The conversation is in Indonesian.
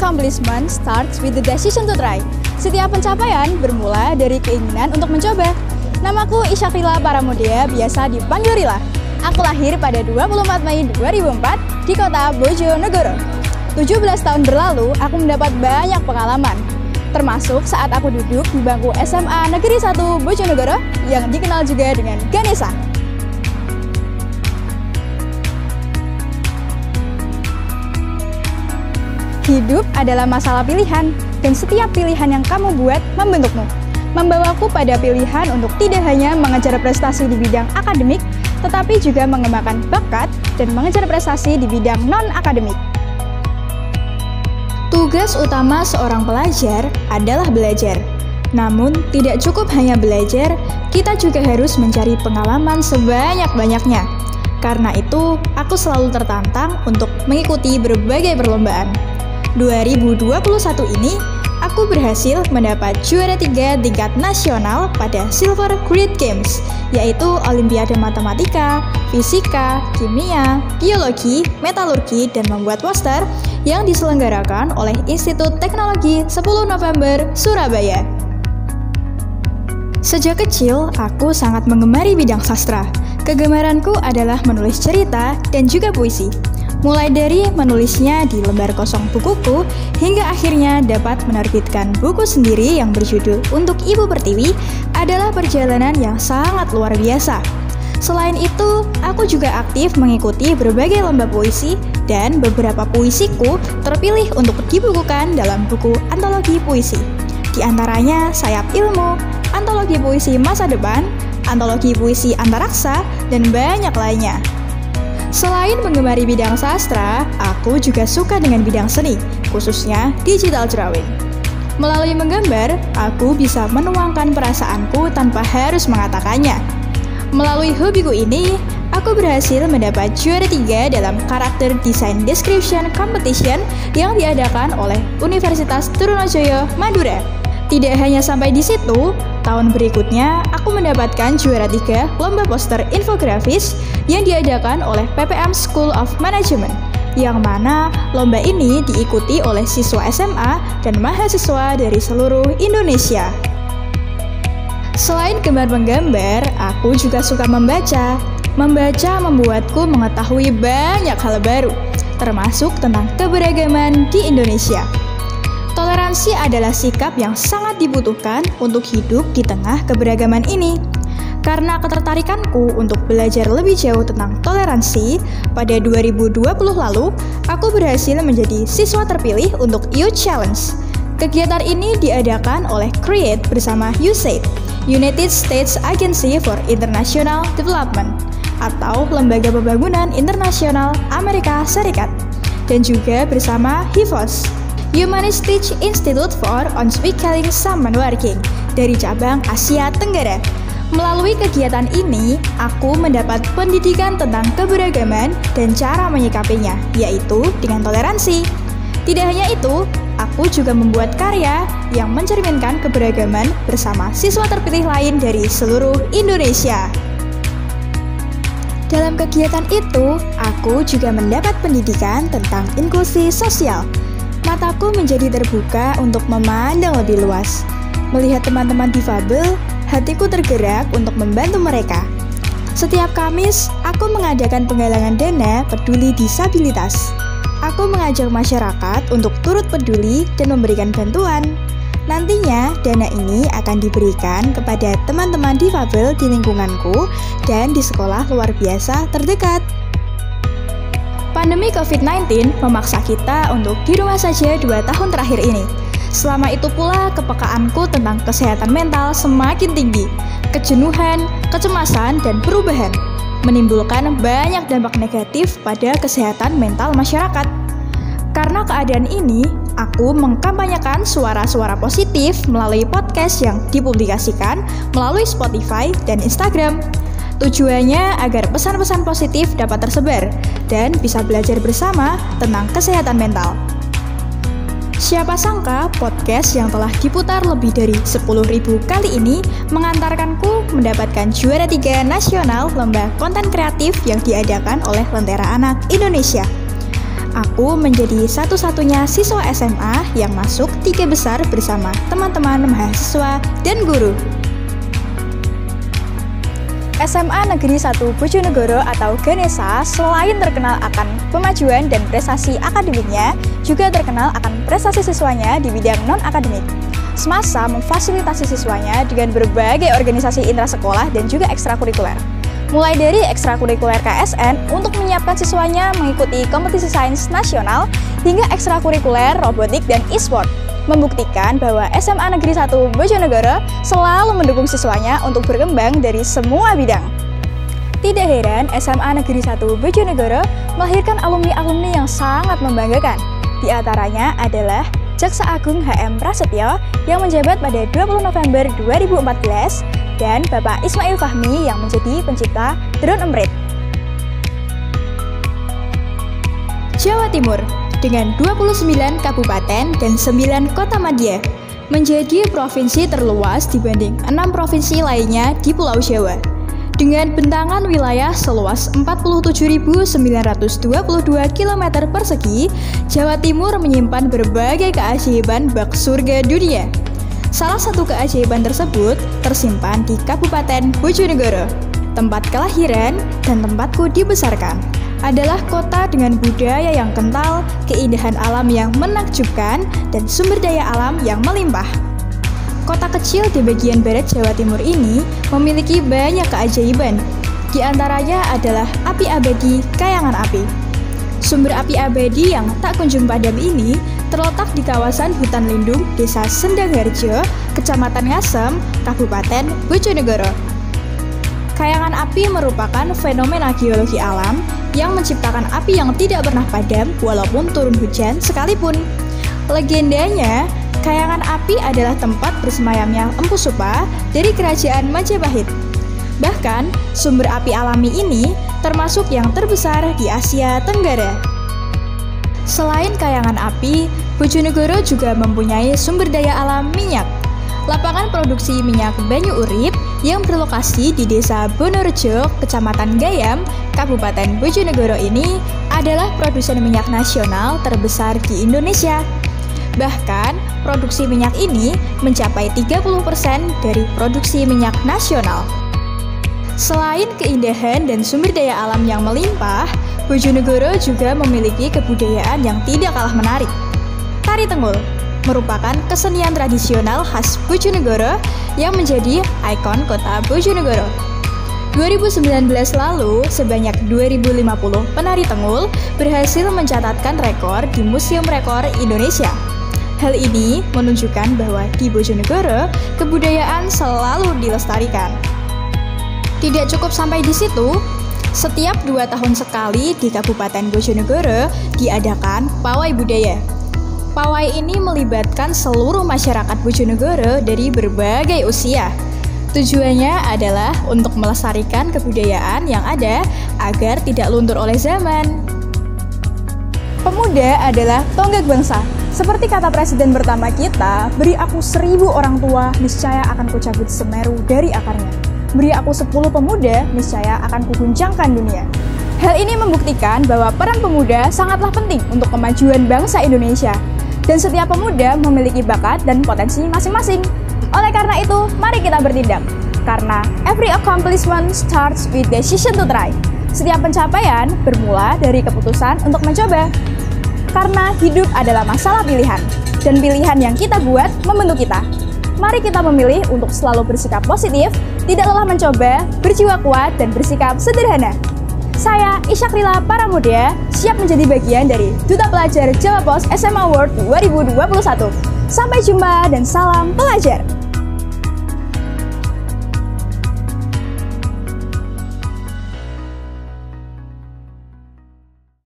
accomplishment starts with the decision to try. Setiap pencapaian bermula dari keinginan untuk mencoba. Namaku Isyakrila Paramodea, biasa dipanggil Rila. Aku lahir pada 24 Mei 2004 di kota Bojonegoro. 17 tahun berlalu, aku mendapat banyak pengalaman, termasuk saat aku duduk di bangku SMA Negeri 1 Bojonegoro yang dikenal juga dengan Ganesha. Hidup adalah masalah pilihan, dan setiap pilihan yang kamu buat membentukmu. Membawaku pada pilihan untuk tidak hanya mengejar prestasi di bidang akademik, tetapi juga mengembangkan bakat dan mengejar prestasi di bidang non-akademik. Tugas utama seorang pelajar adalah belajar. Namun, tidak cukup hanya belajar, kita juga harus mencari pengalaman sebanyak-banyaknya. Karena itu, aku selalu tertantang untuk mengikuti berbagai perlombaan. 2021 ini, aku berhasil mendapat juara 3 tingkat nasional pada Silver Grade Games, yaitu Olimpiade Matematika, Fisika, Kimia, Biologi, Metalurgi, dan membuat poster yang diselenggarakan oleh Institut Teknologi 10 November, Surabaya. Sejak kecil, aku sangat menggemari bidang sastra. Kegemaranku adalah menulis cerita dan juga puisi. Mulai dari menulisnya di lembar kosong bukuku, hingga akhirnya dapat menerbitkan buku sendiri yang berjudul Untuk Ibu Pertiwi adalah perjalanan yang sangat luar biasa. Selain itu, aku juga aktif mengikuti berbagai lomba puisi dan beberapa puisiku terpilih untuk dibukukan dalam buku antologi puisi. Di antaranya Sayap Ilmu, antologi puisi masa depan, antologi puisi antaraksa, dan banyak lainnya. Selain menggemari bidang sastra, aku juga suka dengan bidang seni, khususnya digital drawing. Melalui menggambar, aku bisa menuangkan perasaanku tanpa harus mengatakannya. Melalui hobiku ini, aku berhasil mendapat juara 3 dalam karakter design description competition yang diadakan oleh Universitas Trunojoyo, Madura. Tidak hanya sampai di situ, tahun berikutnya aku mendapatkan juara 3 lomba poster infografis yang diadakan oleh PPM School of Management, yang mana lomba ini diikuti oleh siswa SMA dan mahasiswa dari seluruh Indonesia. Selain gemar menggambar, aku juga suka membaca. Membaca membuatku mengetahui banyak hal baru, termasuk tentang keberagaman di Indonesia. Toleransi adalah sikap yang sangat dibutuhkan untuk hidup di tengah keberagaman ini. Karena ketertarikanku untuk belajar lebih jauh tentang toleransi, pada 2020 lalu, aku berhasil menjadi siswa terpilih untuk Youth Challenge. Kegiatan ini diadakan oleh CREATE bersama USAID, United States Agency for International Development, atau Lembaga Pembangunan Internasional Amerika Serikat, dan juga bersama HIVOS, Humanistic Institute for Unspeakling Saman Working, dari cabang Asia Tenggara. Melalui kegiatan ini, aku mendapat pendidikan tentang keberagaman dan cara menyikapinya, yaitu dengan toleransi. Tidak hanya itu, aku juga membuat karya yang mencerminkan keberagaman bersama siswa terpilih lain dari seluruh Indonesia. Dalam kegiatan itu, aku juga mendapat pendidikan tentang inklusi sosial. Mataku menjadi terbuka untuk memandang lebih luas. Melihat teman-teman difabel, hatiku tergerak untuk membantu mereka. Setiap Kamis, aku mengadakan penggalangan dana peduli disabilitas. Aku mengajak masyarakat untuk turut peduli dan memberikan bantuan. Nantinya, dana ini akan diberikan kepada teman-teman difabel di lingkunganku dan di sekolah luar biasa terdekat. Pandemi COVID-19 memaksa kita untuk di rumah saja 2 tahun terakhir ini. Selama itu pula kepekaanku tentang kesehatan mental semakin tinggi. Kejenuhan, kecemasan, dan perubahan menimbulkan banyak dampak negatif pada kesehatan mental masyarakat. Karena keadaan ini, aku mengkampanyekan suara-suara positif melalui podcast yang dipublikasikan melalui Spotify dan Instagram. Tujuannya agar pesan-pesan positif dapat tersebar dan bisa belajar bersama tentang kesehatan mental. Siapa sangka podcast yang telah diputar lebih dari 10.000 kali ini mengantarkanku mendapatkan juara 3 nasional lomba konten kreatif yang diadakan oleh Lentera Anak Indonesia. Aku menjadi satu-satunya siswa SMA yang masuk 3 besar bersama teman-teman mahasiswa dan guru. SMA Negeri 1 Bojonegoro atau Ganesha selain terkenal akan kemajuan dan prestasi akademiknya, juga terkenal akan prestasi siswanya di bidang non-akademik. Semasa memfasilitasi siswanya dengan berbagai organisasi intrasekolah dan juga ekstrakurikuler. Mulai dari ekstrakurikuler KSN untuk menyiapkan siswanya mengikuti kompetisi sains nasional hingga ekstrakurikuler robotik dan e-sport, membuktikan bahwa SMA Negeri 1 Bojonegoro selalu mendukung siswanya untuk berkembang dari semua bidang. Tidak heran SMA Negeri 1 Bojonegoro melahirkan alumni-alumni yang sangat membanggakan. Di antaranya adalah Jaksa Agung HM Prasetyo yang menjabat pada 20 November 2014 dan Bapak Ismail Fahmi yang menjadi pencipta drone emprit. Jawa Timur dengan 29 kabupaten dan 9 kota madya menjadi provinsi terluas dibanding 6 provinsi lainnya di Pulau Jawa. Dengan bentangan wilayah seluas 47.922 km persegi, Jawa Timur menyimpan berbagai keajaiban bak surga dunia. Salah satu keajaiban tersebut tersimpan di Kabupaten Bojonegoro, tempat kelahiran dan tempatku dibesarkan. Adalah kota dengan budaya yang kental, keindahan alam yang menakjubkan, dan sumber daya alam yang melimpah. Kota kecil di bagian barat Jawa Timur ini memiliki banyak keajaiban. Di antaranya adalah api abadi Kayangan Api. Sumber api abadi yang tak kunjung padam ini terletak di kawasan hutan lindung Desa Sendangharjo, Kecamatan Ngasem, Kabupaten Bojonegoro. Kayangan api merupakan fenomena geologi alam yang menciptakan api yang tidak pernah padam walaupun turun hujan sekalipun. Legendanya, Kayangan Api adalah tempat bersemayamnya Empu Supa dari Kerajaan Majapahit. Bahkan, sumber api alami ini termasuk yang terbesar di Asia Tenggara. Selain Kayangan Api, Bojonegoro juga mempunyai sumber daya alam minyak. Lapangan produksi minyak Banyu Urip yang berlokasi di Desa Bonorejo, Kecamatan Gayam, Kabupaten Bojonegoro ini adalah produsen minyak nasional terbesar di Indonesia. Bahkan, produksi minyak ini mencapai 30% dari produksi minyak nasional. Selain keindahan dan sumber daya alam yang melimpah, Bojonegoro juga memiliki kebudayaan yang tidak kalah menarik. Tari Tenggul merupakan kesenian tradisional khas Bojonegoro yang menjadi ikon kota Bojonegoro. 2019 lalu, sebanyak 2050 penari Tenggul berhasil mencatatkan rekor di Museum Rekor Indonesia. Hal ini menunjukkan bahwa di Bojonegoro, kebudayaan selalu dilestarikan. Tidak cukup sampai di situ, setiap 2 tahun sekali di Kabupaten Bojonegoro diadakan Pawai Budaya. Pawai ini melibatkan seluruh masyarakat Bojonegoro dari berbagai usia. Tujuannya adalah untuk melestarikan kebudayaan yang ada agar tidak luntur oleh zaman. Pemuda adalah tonggak bangsa. Seperti kata presiden pertama kita, beri aku 1000 orang tua, niscaya akan kucabut Semeru dari akarnya. Beri aku 10 pemuda, niscaya akan kuguncangkan dunia. Hal ini membuktikan bahwa peran pemuda sangatlah penting untuk kemajuan bangsa Indonesia. Dan setiap pemuda memiliki bakat dan potensi masing-masing. Oleh karena itu, mari kita bertindak. Karena every accomplishment starts with decision to try. Setiap pencapaian bermula dari keputusan untuk mencoba. Karena hidup adalah masalah pilihan, dan pilihan yang kita buat membentuk kita. Mari kita memilih untuk selalu bersikap positif, tidak lelah mencoba, berjiwa kuat, dan bersikap sederhana. Saya Isyakrila Paramudia, siap menjadi bagian dari Duta Pelajar Jawa Pos SMA Award 2021. Sampai jumpa dan salam pelajar!